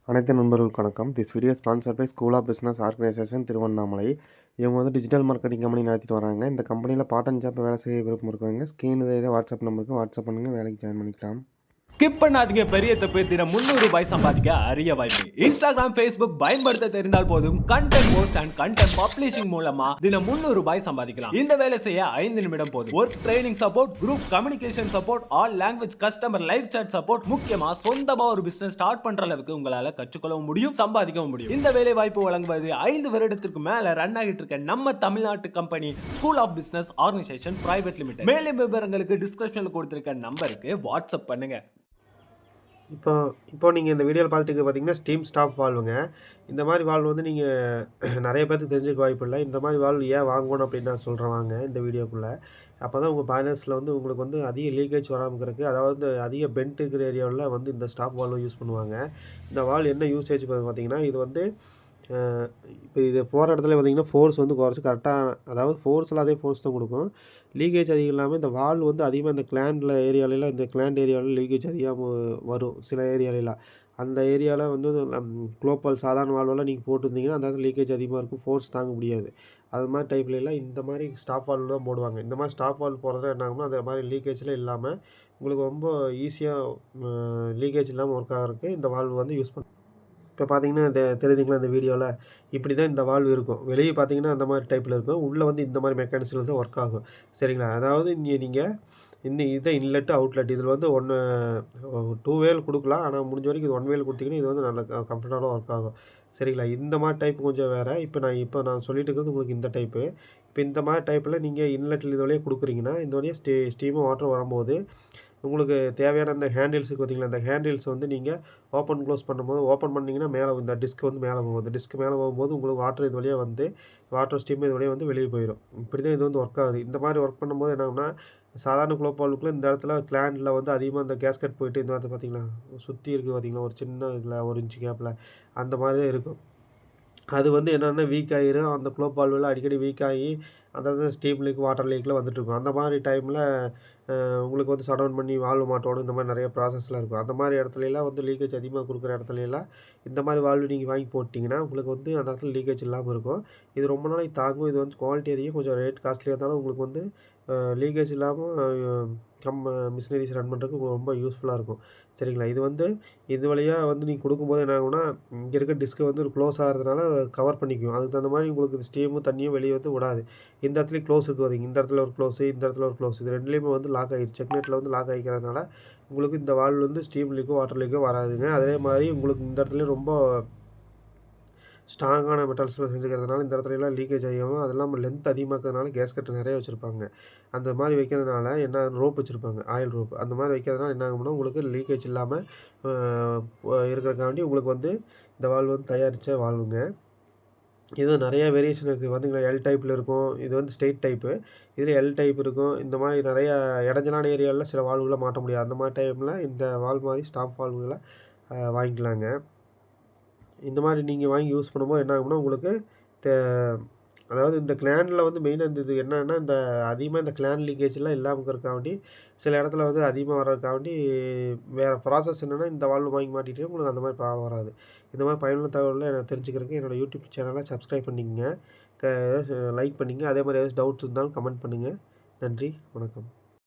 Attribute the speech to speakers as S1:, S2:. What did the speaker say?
S1: அனைத்து நண்பர்களுக்கு வணக்கம். This video sponsor by school of business organisation Tiruvannamalai. இவங்க வந்து டிஜிட்டல் மார்க்கெட்டிங் கம்பெனி நடத்திட்டு வராங்க. இந்த கம்பெனியில் பார்ட் அண்ட் ஜாப் வேலை செய்ய விருப்பம் இருக்கவங்க ஸ்க்ரீன் வாட்ஸ்அப் நம்பருக்கு வாட்ஸ்அப் பண்ணுங்கள், வேலைக்கு ஜாயின் பண்ணிக்கலாம்.
S2: ஸ்கிப் பண்ணாதீங்க. பெரிய தப்பு. தினம் 300 ரூபாய் சம்பாதிக்க அரிய வாய்ப்பு. இன்ஸ்டாகிராம், ஃபேஸ்புக் பயன்படுத்த தெரிந்தால் போதும். Content post and content publishing மூலமா தினம் 300 ரூபாய் சம்பாதிக்கலாம். இந்த வேலை செய்ய 5 நிமிடம் போதும். Work training support, group communication support, all language customer live chat support, முக்கியமா சொந்தமா ஒரு பிசினஸ் ஸ்டார்ட் பண்ற அளவுக்கு உங்களால கற்றுக்கொள்ளவும் முடியும், சம்பாதிக்கவும் முடியும். இந்த வேலை வாய்ப்பு வழங்குவது 5 வருடத்திற்கு மேல ரன் ஆகிட்டு இருக்க நம்ம தமிழ்நாட்டு company school of business organisation private limited. மேலும் விவரங்களுக்கு டிஸ்கிரிப்ஷன்ல கொடுத்திருக்க நம்பருக்கு வாட்ஸ்அப் பண்ணுங்க.
S1: இப்போ நீங்கள் இந்த வீடியோவில் பார்த்துட்டு பார்த்தீங்கன்னா ஸ்டீம் ஸ்டாப் வால்வுங்க. இந்த மாதிரி வால்வு வந்து நீங்கள் நிறைய பேருக்கு தெரிஞ்சுக்க வாய்ப்பு இல்லை. இந்த மாதிரி வால்வு ஏன் வாங்கணும் அப்படின்னு நான் சொல்கிறேன் வாங்க இந்த வீடியோக்குள்ளே. அப்போ தான் உங்கள் பாய்லர்ஸில் வந்து உங்களுக்கு வந்து அதிக லீக்கேஜ் வராமல் இருக்குது. அதாவது அதிக பெண்ட் இருக்கிற ஏரியாவில் வந்து இந்த ஸ்டாப் வால்வு யூஸ் பண்ணுவாங்க. இந்த வால்வு என்ன யூசேஜ் பார்த்தீங்கன்னா, இது வந்து இப்போ இது போகிற இடத்துல பார்த்திங்கன்னா ஃபோர்ஸ் வந்து குறைச்சி கரெக்டாக, அதாவது ஃபோர்ஸில் அதே ஃபோர்ஸ் தான் கொடுக்கும். லீக்கேஜ் அதிகம் இல்லாமல் இந்த வால்வு வந்து அதிகமாக இந்த கிளாண்டில் ஏரியாலெலாம், இந்த கிளாண்ட் ஏரியாவில் லீக்கேஜ் அதிகமாக வரும் சில ஏரியாலெலாம். அந்த ஏரியாவில் வந்து குளோபல் சாதாரண வால்வெல்லாம் நீங்கள் போட்டிருந்தீங்கன்னா அந்த இடத்துல லீக்கேஜ் அதிகமாக இருக்கும், ஃபோர்ஸ் தாங்க முடியாது. அது மாதிரி டைப்லலாம் இந்த மாதிரி ஸ்டாப் வால்வு தான் போடுவாங்க. இந்த மாதிரி ஸ்டாப் வால்வு போடுறது என்ன ஆகும்னா, அந்த மாதிரி லீக்கேஜ்லாம் இல்லாமல் உங்களுக்கு ரொம்ப ஈஸியாக லீக்கேஜ் இல்லாமல் ஒர்க் ஆகிறதுக்கு இந்த வால்வு வந்து யூஸ் பண்ண. இப்போ பார்த்தீங்கன்னா தெரியுதுங்களா இந்த வீடியோவில் இப்படி தான் இந்த வால்வு இருக்கும். வெளியே பார்த்தீங்கன்னா அந்த மாதிரி டைப்பில் இருக்கும், உள்ளே வந்து இந்த மாதிரி மெக்கானிசத்தில் தான் ஒர்க் ஆகும். சரிங்களா? அதாவது நீங்கள் இதை இன்லெட்டு அவுட்லெட் இதில் வந்து 2 வேல் கொடுக்கலாம். ஆனால் முடிஞ்ச வரைக்கும் இது 1 வேல் கொடுத்தீங்கன்னா இது வந்து நல்ல கம்ஃபர்டபுளாக ஒர்க் ஆகும். சரிங்களா? இந்த மாதிரி டைப் கொஞ்சம் வேறு. இப்போ நான் சொல்லிட்டு இருக்கிறது உங்களுக்கு இந்த டைப்பு. இப்போ இந்த மாதிரி டைப்பில் நீங்கள் இன்லெட்டில் இது வழியாக கொடுக்குறீங்கன்னா இந்த வழியாக ஸ்டீமும் வாட்டர் வரும்போது உங்களுக்கு தேவையான அந்த ஹேண்டில்ஸுக்கு பார்த்தீங்களா, அந்த ஹேண்டில்ஸ் வந்து நீங்கள் ஓப்பன் க்ளோஸ் பண்ணும்போது ஓப்பன் பண்ணிங்கன்னா மேலே இந்த டிஸ்க் வந்து மேலே போகும். இந்த டிஸ்க் மேலே போகும்போது உங்களுக்கு வாட்டர் இது வழியாக வந்து வாட்டர் ஸ்டீம் இது வழியாக வந்து வெளியே போயிடும். இப்படி தான் இது வந்து ஒர்க் ஆகுது. இந்த மாதிரி ஒர்க் பண்ணும்போது என்ன ஆகும்னா, சாதாரண குளோபாலுக்குள்ள இந்த இடத்துல கிளாண்டில் வந்து அதிகமாக இந்த கேஸ்கட் போயிட்டு இந்த இடத்துல பார்த்தீங்களா சுற்றி இருக்குது பார்த்தீங்களா, ஒரு சின்ன இதில் 1 இன்ச்சு கேப்பில் அந்த மாதிரி தான் இருக்கும். அது வந்து என்னென்னா வீக் ஆகிரும். அந்த குளோபால்வெல்லாம் அடிக்கடி வீக் ஆகி அந்த ஸ்டீம் லீக், வாட்டர் லீக்கில் வந்துட்டுருக்கும். அந்த மாதிரி டைமில் உங்களுக்கு வந்து ஷட் டவுன் பண்ணி வால்வு மாட்டணும். இந்த மாதிரி நிறைய ப்ராசஸ்லாம் இருக்கும். அந்த மாதிரி இடத்துலலாம் வந்து லீக்கேஜ் அதிகமாக கொடுக்குற இடத்துலலாம் இந்த மாதிரி வால்வு நீங்கள் வாங்கி போட்டிங்கன்னா உங்களுக்கு வந்து அந்த இடத்துல லீக்கேஜ் இல்லாமல் இருக்கும். இது ரொம்ப நாளைக்கு தாங்கும். இது வந்து குவாலிட்டி அதிகம், கொஞ்சம் ரேட் காஸ்ட்லியாக இருந்தாலும் உங்களுக்கு வந்து லீக்கேஜ் இல்லாமல் மிஷினரிஸ் ரன் பண்ணுறதுக்கு உங்களுக்கு ரொம்ப யூஸ்ஃபுல்லாக இருக்கும். சரிங்களா? இது வந்து இது வழியாக வந்து நீங்கள் கொடுக்கும்போது என்ன ஆகும்னா, இங்கே இருக்க டிஸ்க்கு வந்து க்ளோஸ் ஆகிறதுனால கவர் பண்ணிக்கும். அதுக்கு தகுந்த மாதிரி உங்களுக்கு இந்த ஸ்டீமும் தண்ணியும் வெளியே வந்து விடாது. இந்த இடத்துலையும் க்ளோஸ் இருக்குது பார்த்தீங்க, இந்த இடத்துல ஒரு க்ளோஸு, இந்த இடத்துல ஒரு க்ளோஸ், இது 2லேயுமே வந்து லாக் ஆகிடுச்சு. செக்னெட்டில் வந்து லாக் ஆகிக்கிறதுனால உங்களுக்கு இந்த வால்வு வந்து ஸ்டீம் லீக்கோ வாட்டர் லீக்கோ வராதுங்க. அதே மாதிரி உங்களுக்கு இந்த இடத்துலையும் ரொம்ப ஸ்ட்ராங்கான மெட்டல்ஸில் செஞ்சுக்கிறதுனால இந்த இடத்துலலாம் லீக்கேஜ் ஆகாமல், அது இல்லாமல் லென்த் அதிகமாக்கிறதுனால கேஸ்கட் நிறைய வச்சுருப்பாங்க. அந்த மாதிரி வைக்கிறதுனால என்ன ரோப் வச்சுருப்பாங்க, ஆயில் ரோப். அந்த மாதிரி வைக்கிறதுனால என்ன ஆகும்னா உங்களுக்கு லீக்கேஜ் இல்லாமல் இருக்கிறக்காண்டி உங்களுக்கு வந்து இந்த வால்வு வந்து தயாரித்த வால்வுங்க. இது நிறைய வேரியேஷன் இருக்குது பார்த்தீங்களா. எல் டைப்பில் இருக்கும், இது வந்து ஸ்ட்ரெயிட் டைப்பு. இதில் எல் டைப் இருக்கும். இந்த மாதிரி நிறைய இடைஞ்சலான ஏரியாவில் சில வால்வுகளை மாட்ட முடியாது. அந்த மாதிரி டைமில் இந்த வால்வு மாதிரி ஸ்டாப் வால்வுகளை வாங்கிக்கலாங்க. இந்த மாதிரி நீங்கள் வாங்கி யூஸ் பண்ணும்போது என்ன ஆகும்னா உங்களுக்கு அதாவது இந்த கிளாண்டில் வந்து மெயினாக இந்த இது என்னென்னா, இந்த அதிகமாக இந்த கிளாண்ட் லீக்கேஜ்லாம் இல்லாமல் இருக்கிறக்காண்டி சில இடத்துல வந்து அதிகமாக வர்றதுக்காண்டி வேறு ப்ராசஸ் என்னென்னா, இந்த வால்வு வாங்கி மாட்டிட்டு உங்களுக்கு அந்த மாதிரி ப்ராப்ளம் வராது. இந்த மாதிரி பயனுள்ள தகவலை எனக்கு தெரிஞ்சுக்கிறதுக்கு என்னோடய யூடியூப் சேனலை சப்ஸ்கிரைப் பண்ணிக்கங்க, லைக் பண்ணிங்க. அதே மாதிரி ஏதாச்சும் டவுட்ஸ் இருந்தாலும் கமெண்ட் பண்ணுங்கள். நன்றி, வணக்கம்.